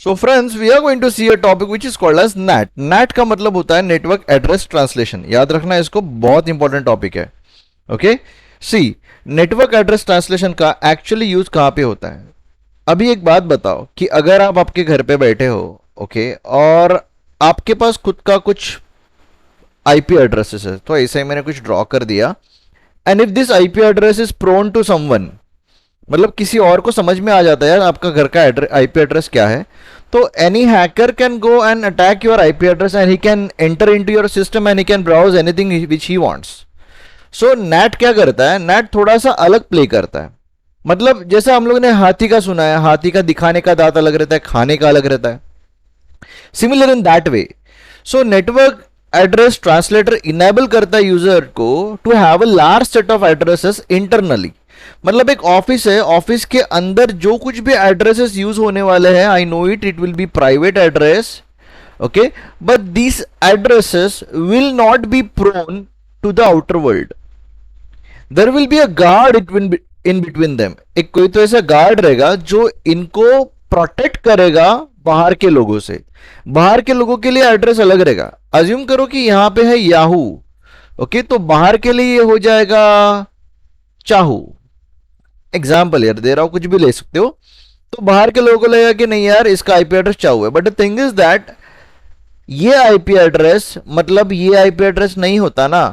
So friends, we are going to see a topic which is called as NAT. NAT का मतलब होता है network address translation. याद रखना इसको, बहुत इंपॉर्टेंट टॉपिक है. ओके, सी नेटवर्क एड्रेस ट्रांसलेशन का एक्चुअली यूज कहाँ पे होता है. अभी एक बात बताओ कि अगर आप आपके घर पे बैठे हो, ओके, और आपके पास खुद का कुछ आईपी एड्रेसेस है, तो ऐसे ही मैंने कुछ ड्रॉ कर दिया. And if this IP address is prone to someone, मतलब किसी और को समझ में आ जाता है यार आपका घर का आईपी एड्रेस क्या है, तो any hacker can go and attack your IP address and he can enter into your system and he can browse anything which he wants. So NAT क्या करता है, नैट थोड़ा सा अलग प्ले करता है. मतलब जैसे हम लोग ने हाथी का सुना है, हाथी का दिखाने का दांत अलग रहता है, खाने का अलग रहता है. Similar in that way, so network address translator enable करता है यूजर को to have a large set of addresses internally. मतलब एक ऑफिस है, ऑफिस के अंदर जो कुछ भी एड्रेसेस यूज होने वाले हैं, I know it, it will be private address, okay, but these addresses will not be prone to the outer world. There will be a guard in between them. एक कोई तो ऐसा गार्ड रहेगा जो इनको प्रोटेक्ट करेगा बाहर के लोगों से. बाहर के लोगों के लिए एड्रेस अलग रहेगा. अज्यूम करो कि यहां पे है याहू, ओके, तो बाहर के लिए ये हो जाएगा चाहू. एग्जाम्पल यार दे रहा हूं, कुछ भी ले सकते हो. तो बाहर के लोगों को लगेगा कि नहीं यार इसका आईपी एड्रेस चाहू है, but the thing is that ये आईपी एड्रेस मतलब ये आईपी एड्रेस नहीं होता ना.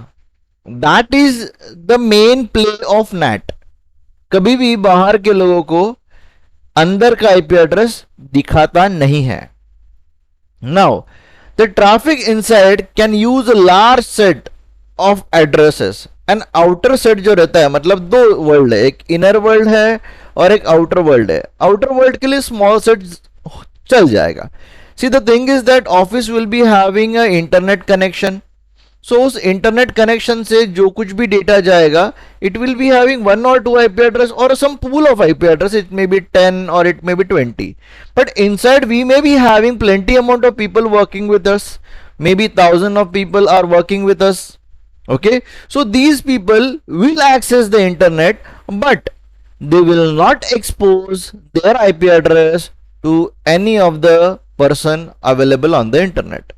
That is the main play of NAT. कभी भी बाहर के लोगों को अंदर का आईपी एड्रेस दिखाता नहीं है. Now the traffic inside can use a large set of addresses. And outer set जो रहता है, मतलब दो वर्ल्ड है, एक इनर वर्ल्ड है और एक आउटर वर्ल्ड है. आउटर वर्ल्ड के लिए स्मॉल सेट चल जाएगा. See the thing is that office will be having a internet connection. So उस इंटरनेट कनेक्शन से जो कुछ भी डेटा जाएगा, it will be having 1 or 2 IP address और some pool of IP address. It may be 10 or it may be 20, but inside we may be having plenty amount of people working with us. Maybe thousands of people are working with us. Okay, so these people will access the internet, but they will not expose their IP address to any of the person available on the internet.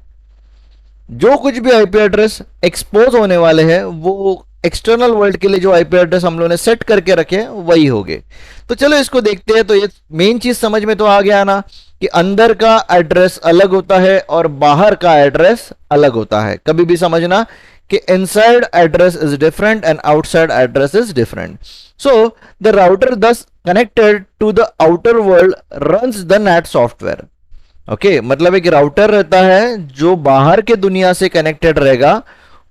जो कुछ भी IP address expose होने वाले हैं वो external world के लिए जो आईपी एड्रेस हम लोगों ने सेट करके रखे हैं वही होंगे. तो चलो इसको देखते हैं. तो ये मेन चीज समझ में तो आ गया ना कि अंदर का एड्रेस अलग होता है और बाहर का एड्रेस अलग होता है. कभी भी समझना कि inside address is different and outside address is different. So the router thus connected to the outer world runs the NAT software. Okay, मतलब एक राउटर रहता है जो बाहर के दुनिया से कनेक्टेड रहेगा,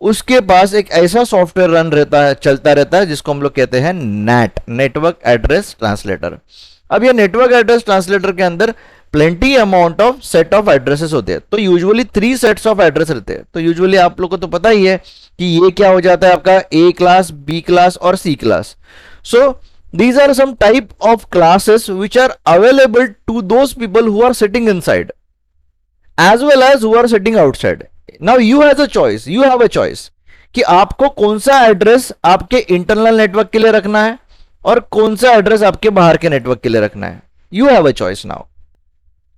उसके पास एक ऐसा सॉफ्टवेयर रन रहता है, चलता रहता है, जिसको हम लोग कहते हैं NAT, नेटवर्क एड्रेस ट्रांसलेटर. अब ये नेटवर्क एड्रेस ट्रांसलेटर के अंदर plenty amount of set of addresses होते हैं. तो यूजुअली 3 सेट्स ऑफ एड्रेस रहते हैं. तो यूजुअली आप लोग को तो पता ही है कि ये क्या हो जाता है आपका ए क्लास, बी क्लास और C class. So these are some type of classes which are available to those people who are sitting inside as well as who are sitting outside. Now you have a choice कि आपको कौन सा address आपके internal network के लिए रखना है और कौन सा एड्रेस आपके बाहर के नेटवर्क के लिए रखना है. You have a choice now.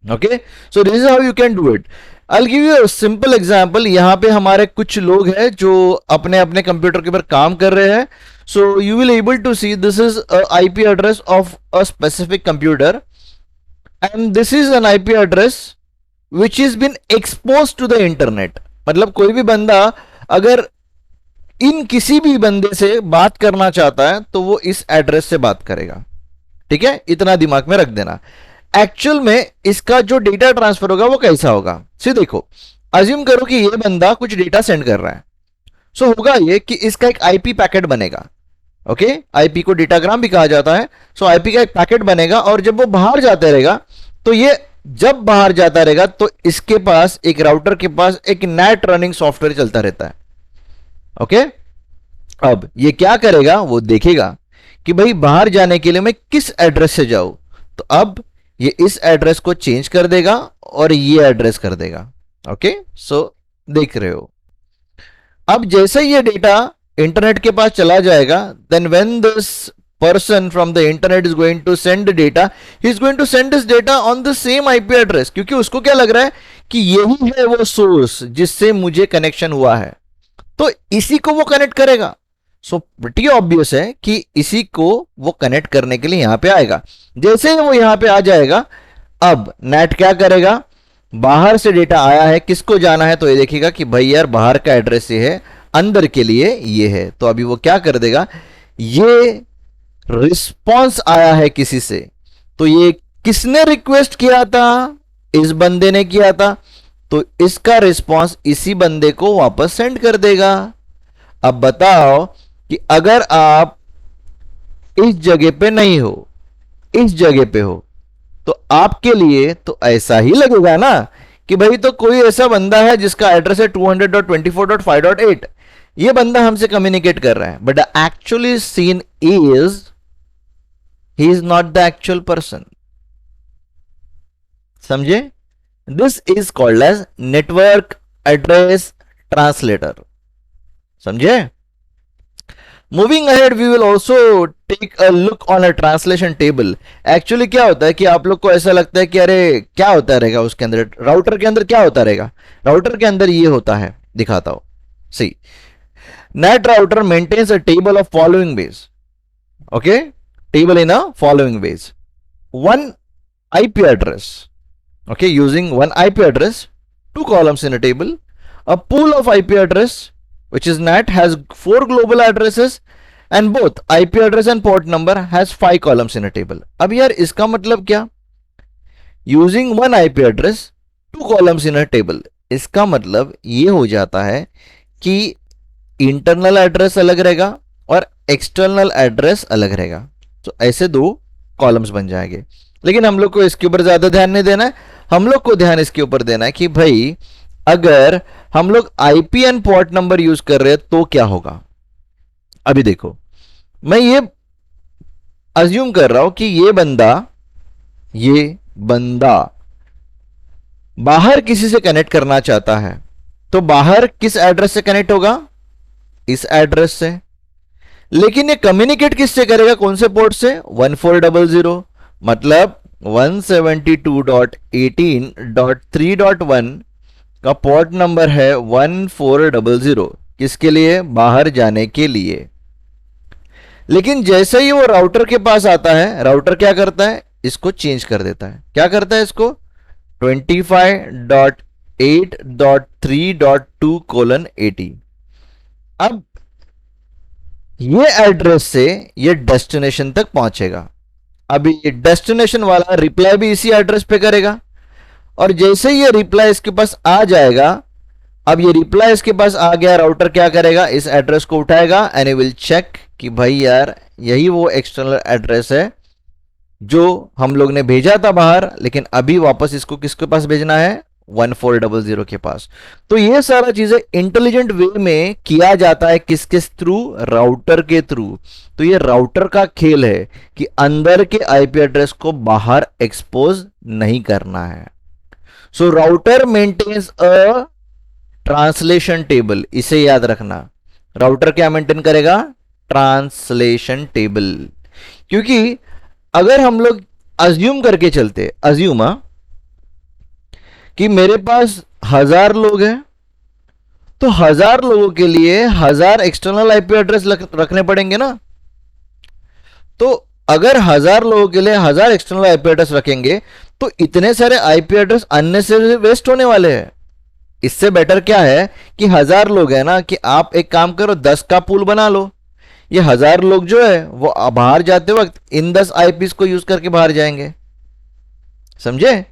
Okay, so this is how you can do it. I'll give you a simple example. यहाँ पे हमारे कुछ लोग हैं जो अपने अपने कंप्यूटर के ऊपर काम कर रहे हैं. So you will able to see this is a IP address of a specific computer and this is an IP address which is been exposed to the internet. मतलब कोई भी बंदा अगर इन किसी भी बंदे से बात करना चाहता है तो वो इस एड्रेस से बात करेगा. ठीक है, इतना दिमाग में रख देना. एक्चुअल में इसका जो डेटा ट्रांसफर होगा वो कैसा होगा. सी देखो, अज्यूम करो कि ये बंदा कुछ डेटा सेंड कर रहा है. सो होगा ये कि इसका एक आईपी पैकेट बनेगा. ओके, आईपी को डेटाग्राम भी कहा जाता है. सो आईपी का एक पैकेट बनेगा और जब वो बाहर जाता रहेगा तो ये जब बाहर जाता रहेगा तो इसके पास एक राउटर के पास एक नेट रनिंग सॉफ्टवेयर चलता रहता है. ओके, अब ये क्या करेगा, वो देखेगा कि भाई बाहर जाने के लिए मैं किस एड्रेस से जाऊं. तो अब ये इस एड्रेस को चेंज कर देगा और ये एड्रेस कर देगा. ओके, सो देख रहे हो. अब जैसे ये डेटा इंटरनेट के पास चला जाएगा, then when this person from the internet is going to send data, he is going to send this data on the same IP address, क्योंकि उसको क्या लग रहा है कि यही है वो सोर्स जिससे मुझे कनेक्शन हुआ है, तो इसी को वो कनेक्ट करेगा. सो प्रिटी ऑब्वियस है कि इसी को वो कनेक्ट करने के लिए यहां पे आएगा. जैसे ही वो यहां पे आ जाएगा, अब नेट क्या करेगा, बाहर से डेटा आया है, किसको जाना है, तो ये देखिएगा कि भाई यार बाहर का एड्रेस ये है, अंदर के लिए ये है. तो अभी वो क्या कर देगा, ये रिस्पॉन्स आया है किसी से, तो ये किसने रिक्वेस्ट किया था, इस बंदे ने किया था, तो इसका रिस्पॉन्स इसी बंदे को वापस सेंड कर देगा. अब बताओ कि अगर आप इस जगह पे नहीं हो, इस जगह पे हो, तो आपके लिए तो ऐसा ही लगेगा ना कि भाई तो कोई ऐसा बंदा है जिसका एड्रेस है 200.24.5.8, ये बंदा हमसे कम्युनिकेट कर रहा है. But the actually scene is he is not the actual person. समझे? This is called as network address translator. समझे? Moving ahead we will also take a look on a translation table. Actually क्या होता है कि आप लोग को ऐसा लगता है कि अरे क्या होता रहेगा उसके अंदर, राउटर के अंदर क्या होता रहेगा. राउटर के अंदर ये होता है, दिखाता हूं. See, NAT router maintains a table of following ways. Okay, table in a following ways. One IP address, okay, using one IP address, two columns in a table. A pool of IP address, which is NAT, has 4 global addresses, and both IP address and port number has 5 columns in a table. अब यार इसका मतलब क्या, using one IP address, 2 columns in a table, इसका मतलब ये हो जाता है कि इंटरनल एड्रेस अलग रहेगा और एक्सटर्नल एड्रेस अलग रहेगा. तो ऐसे 2 कॉलम्स बन जाएंगे. लेकिन हम लोग को इसके ऊपर ज्यादा ध्यान नहीं देना है. हम लोग को ध्यान इसके ऊपर देना है कि भाई अगर हम लोग IP and port number use कर रहे हैं तो क्या होगा. अभी देखो, मैं ये अज्यूम कर रहा हूं कि ये बंदा बाहर किसी से कनेक्ट करना चाहता है, तो बाहर किस एड्रेस से कनेक्ट होगा, इस एड्रेस से. लेकिन ये कम्युनिकेट किससे करेगा, कौन से पोर्ट से, 1400, मतलब 172.18.3.1 का पोर्ट नंबर है 1400, किसके लिए, बाहर जाने के लिए. लेकिन जैसे ही वो राउटर के पास आता है, राउटर क्या करता है, इसको चेंज कर देता है. क्या करता है, इसको 25.8.3.2:80. अब ये एड्रेस से ये डेस्टिनेशन तक पहुंचेगा. अभी ये डेस्टिनेशन वाला रिप्लाई भी इसी एड्रेस पे करेगा, और जैसे ही ये रिप्लाई इसके पास आ जाएगा, अब ये रिप्लाई इसके पास आ गया, राउटर क्या करेगा, इस एड्रेस को उठाएगा एंड विल चेक कि भाई यार यही वो एक्सटर्नल एड्रेस है जो हम लोग ने भेजा था बाहर, लेकिन अभी वापस इसको किसके पास भेजना है, 1400 के पास. तो ये सारा चीजें इंटेलिजेंट वे में किया जाता है, किसके थ्रू, राउटर के थ्रू. तो ये राउटर का खेल है कि अंदर के IP एड्रेस को बाहर एक्सपोज नहीं करना है. So router maintains a translation table. इसे याद रखना, राउटर क्या मेंटेन करेगा, ट्रांसलेशन टेबल. क्योंकि अगर हम लोग अज्यूम करके चलते, अज्यूम कि मेरे पास 1000 लोग हैं, तो 1000 लोगों के लिए 1000 एक्सटर्नल IP एड्रेस रखने पड़ेंगे ना. तो अगर 1000 लोगों के लिए 1000 एक्सटर्नल IP एड्रेस रखेंगे, तो इतने सारे IP एड्रेस अननेसेसरी वेस्ट होने वाले हैं. इससे बेटर क्या है कि 1000 लोग हैं ना, कि आप एक काम करो, 10 का पूल बना लो. ये 1000 लोग जो है वो बाहर जाते वक्त इन 10 IPs को यूज करके बाहर जाएंगे. समझे?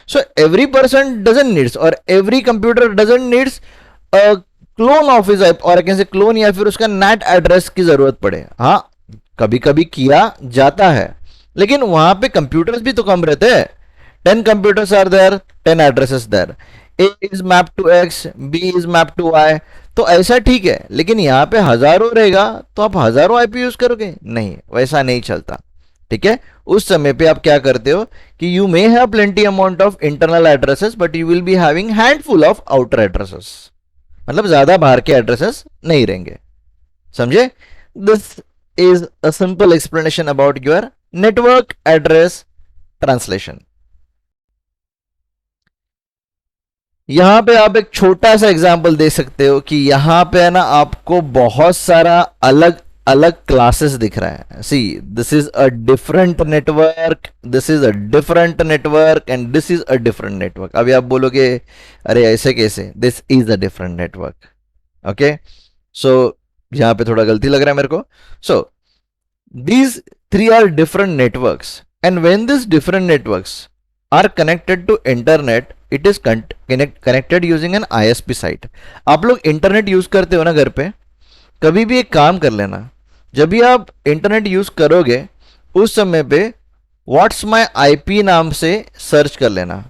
So every person doesn't needs, or every computer doesn't needs a clone of his IP, और कैसे क्लोन या फिर उसका NAT एड्रेस की जरूरत पड़े. हाँ, कभी कभी किया जाता है, लेकिन वहां पे कंप्यूटर्स भी तो कम रहते हैं. 10 computers are there, 10 addresses there. A is mapped to X, B is mapped to Y. तो ऐसा ठीक है, लेकिन यहाँ पे हजारों रहेगा तो आप हजारों IP यूज करोगे, नहीं, वैसा नहीं चलता. ठीक है? उस समय पे आप क्या करते हो कि you may have plenty amount of internal addresses, but you will be having handful of outer addresses. मतलब ज्यादा बाहर के एड्रेसेस नहीं रहेंगे. समझे? This is a simple explanation about your network address translation. यहां पे आप एक छोटा सा एग्जांपल दे सकते हो कि यहां पे है ना आपको बहुत सारा अलग अलग क्लासेस दिख रहा है. See this is a different network, this is a different network and this is a different network. अभी आप बोलोगे अरे ऐसे कैसे, this is a different network. Okay, so यहां पे थोड़ा गलती लग रहा है मेरे को. सो these three are different networks, and when these different networks are connected to internet, it is connected using an ISP site. आप लोग इंटरनेट यूज करते हो ना घर पे, कभी भी एक काम कर लेना, जब भी आप इंटरनेट यूज करोगे उस समय पे व्हाट्स माय आईपी नाम से सर्च कर लेना.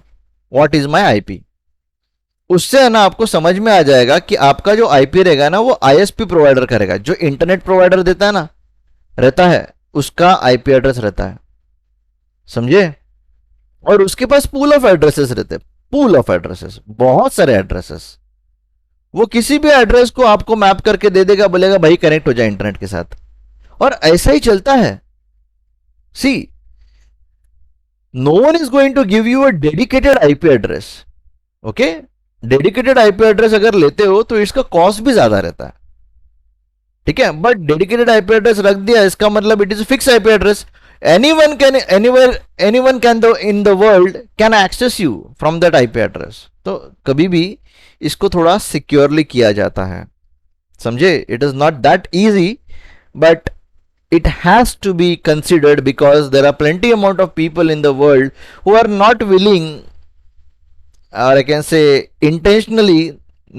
व्हाट इज माय आईपी, उससे है ना आपको समझ में आ जाएगा कि आपका जो आईपी रहेगा ना वो आईएसपी प्रोवाइडर करेगा. जो इंटरनेट प्रोवाइडर देता है ना, रहता है, उसका आईपी एड्रेस रहता है. समझे? और उसके पास पूल ऑफ एड्रेसेस रहते हैं, पूल ऑफ एड्रेसेस, बहुत सारे एड्रेसेस. वो किसी भी एड्रेस को आपको मैप करके दे देगा, बोलेगा भाई कनेक्ट हो जाए इंटरनेट के साथ. और ऐसा ही चलता है. See, no one is going to give you a dedicated IP address. Okay, dedicated IP address अगर लेते हो तो इसका कॉस्ट भी ज्यादा रहता है. ठीक है, बट डेडिकेटेड आईपी एड्रेस रख दिया, इसका मतलब it is fix IP address. anyone can anywhere anyone can in the world can access you from that IP address. तो कभी भी इसको थोड़ा सिक्योरली किया जाता है. समझे? It is not that easy, but it has to be considered because there are plenty amount of people in the world who are not willing, or I can say intentionally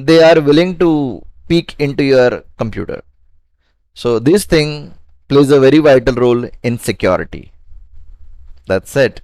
they are willing to peek into your computer. So this thing plays a very vital role in security. That's it.